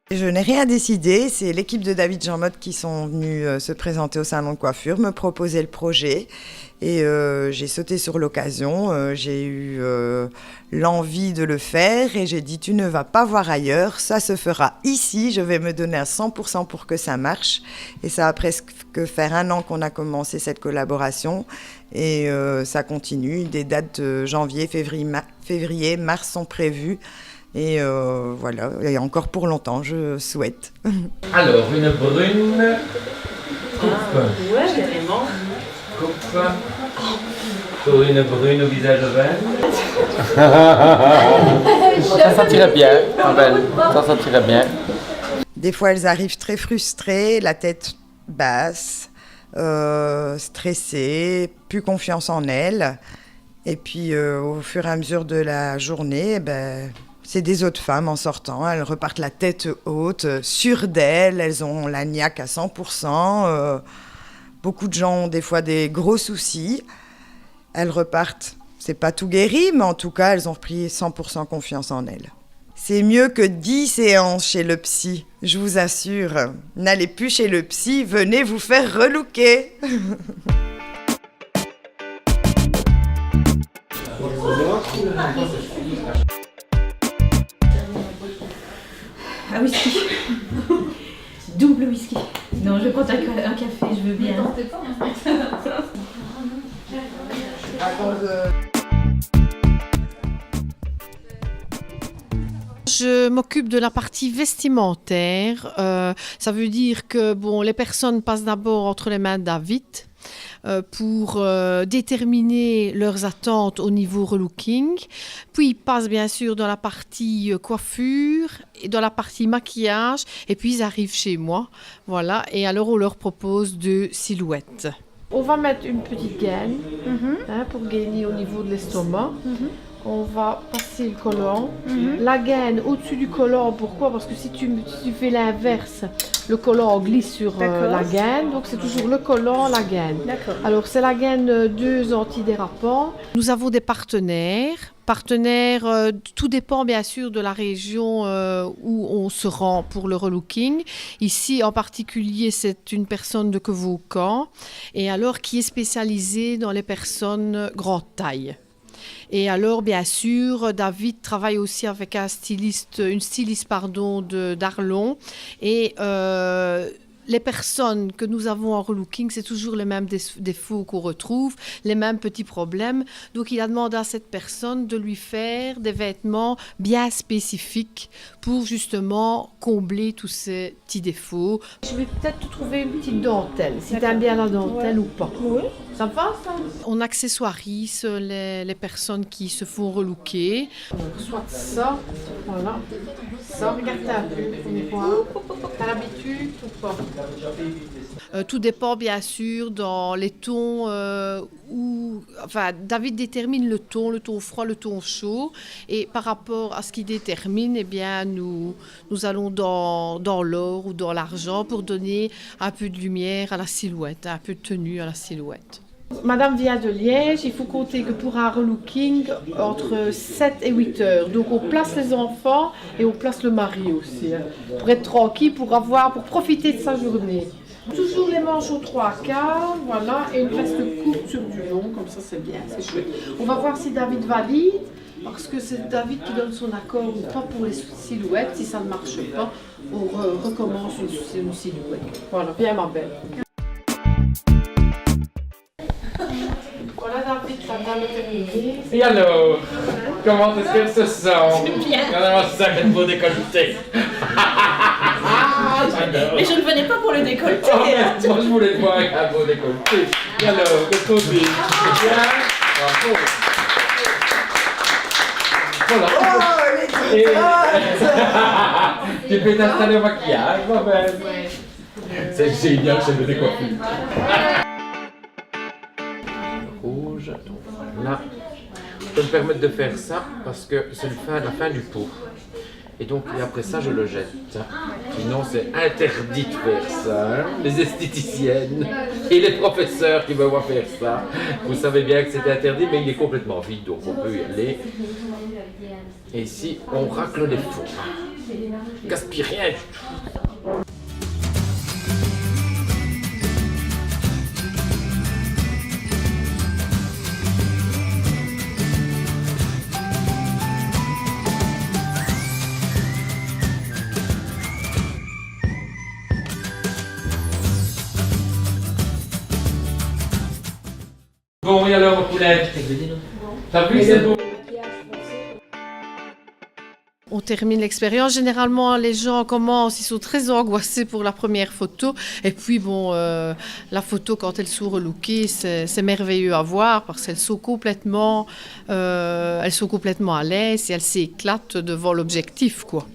Je n'ai rien décidé, c'est l'équipe de David Jean-Motte qui sont venus se présenter au salon de coiffure, me proposer le projet et j'ai sauté sur l'occasion, j'ai eu l'envie de le faire et j'ai dit tu ne vas pas voir ailleurs, ça se fera ici, je vais me donner à 100% pour que ça marche et ça a presque faire 1 an qu'on a commencé cette collaboration et ça continue, des dates de janvier, février, mars sont prévues. Et voilà, et encore pour longtemps, je souhaite. Alors, une brune coupe. Ouais, carrément. Coupe. Pour une brune au visage vert. Ça sentirait bien, Abel. Ça sentirait bien. Des fois, elles arrivent très frustrées, la tête basse, stressées, plus confiance en elles. Et puis, au fur et à mesure de la journée, c'est des autres femmes en sortant, elles repartent la tête haute, sûres d'elles, elles ont la niaque à 100%. Beaucoup de gens ont des fois des gros soucis. Elles repartent, c'est pas tout guéri, mais en tout cas, elles ont repris 100% confiance en elles. C'est mieux que 10 séances chez le psy, je vous assure. N'allez plus chez le psy, venez vous faire relooker. Un whisky. Double whisky. Non, je prends un café, je veux bien. Je m'occupe de la partie vestimentaire. Ça veut dire que les personnes passent d'abord entre les mains de David pour déterminer leurs attentes au niveau relooking. Puis ils passent bien sûr dans la partie coiffure et dans la partie maquillage. Et puis ils arrivent chez moi. Voilà. Et alors on leur propose 2 silhouettes. On va mettre une petite gaine pour gainer au niveau de l'estomac. On va passer le collant. La gaine au-dessus du collant, pourquoi? Parce que si tu fais l'inverse, le collant glisse sur la gaine. Donc c'est toujours le collant, la gaine. Alors c'est la gaine 2 antidérapants. Nous avons des partenaires. Tout dépend bien sûr de la région où on se rend pour le relooking. Ici en particulier, c'est une personne de Quevaucan et alors qui est spécialisée dans les personnes grande taille. Et alors, bien sûr, David travaille aussi avec une styliste d'Arlon. Et les personnes que nous avons en relooking, c'est toujours les mêmes défauts qu'on retrouve, les mêmes petits problèmes. Donc, il a demandé à cette personne de lui faire des vêtements bien spécifiques pour justement combler tous ces petits défauts. Je vais peut-être te trouver une petite dentelle, si tu aimes bien la dentelle ou pas. Oui. Ça va, ça? On accessoirise les personnes qui se font relooker. Soit ça, voilà. Ça, regarde un peu, on voit. T'as l'habitude ou pas? Tout dépend bien sûr dans les tons où... Enfin, David détermine le ton froid, le ton chaud. Et par rapport à ce qu'il détermine, eh bien, nous allons dans l'or ou dans l'argent pour donner un peu de lumière à la silhouette, un peu de tenue à la silhouette. Madame vient de Liège, il faut compter que pour un relooking, entre 7 et 8 heures. Donc on place les enfants et on place le mari aussi, pour être tranquille, pour profiter de sa journée. Toujours les manches aux 3/4, voilà, et une veste courte sur du long, comme ça c'est bien, c'est chouette. On va voir si David valide, parce que c'est David qui donne son accord ou pas pour les silhouettes. Si ça ne marche pas, on recommence une silhouette. Voilà, bien ma belle. Voilà David, ça vient de terminer. Et alors, comment est-ce qu'elle se sent? Bien. Comment ça qu'elle beau décolleté? Mais je ne venais pas pour le décolleté. Moi je voulais te voir avec un beau décolleté. Et alors, qu'est-ce qu'on dit? Bien? Bravo. Voilà. Oh, les Tu peux t'installer au maquillage, ma belle. C'est génial chez le décoiffure. Rouge, là. Je peux me permettre de faire ça parce que c'est la fin du pot. Et donc, et après ça, je le jette. Sinon, c'est interdit de faire ça. Les esthéticiennes et les professeurs qui me voient faire ça, vous savez bien que c'est interdit, mais il est complètement vide, donc on peut y aller. Et ici, on racle les fonds. Gaspille rien du tout. Bon, et alors, poulet? T'as vu, c'est beau? On termine l'expérience. Généralement, les gens commencent, ils sont très angoissés pour la première photo. Et puis, bon, la photo, quand elles sont relookées, c'est merveilleux à voir parce qu'elles sont complètement à l'aise et elles s'éclatent devant l'objectif, quoi.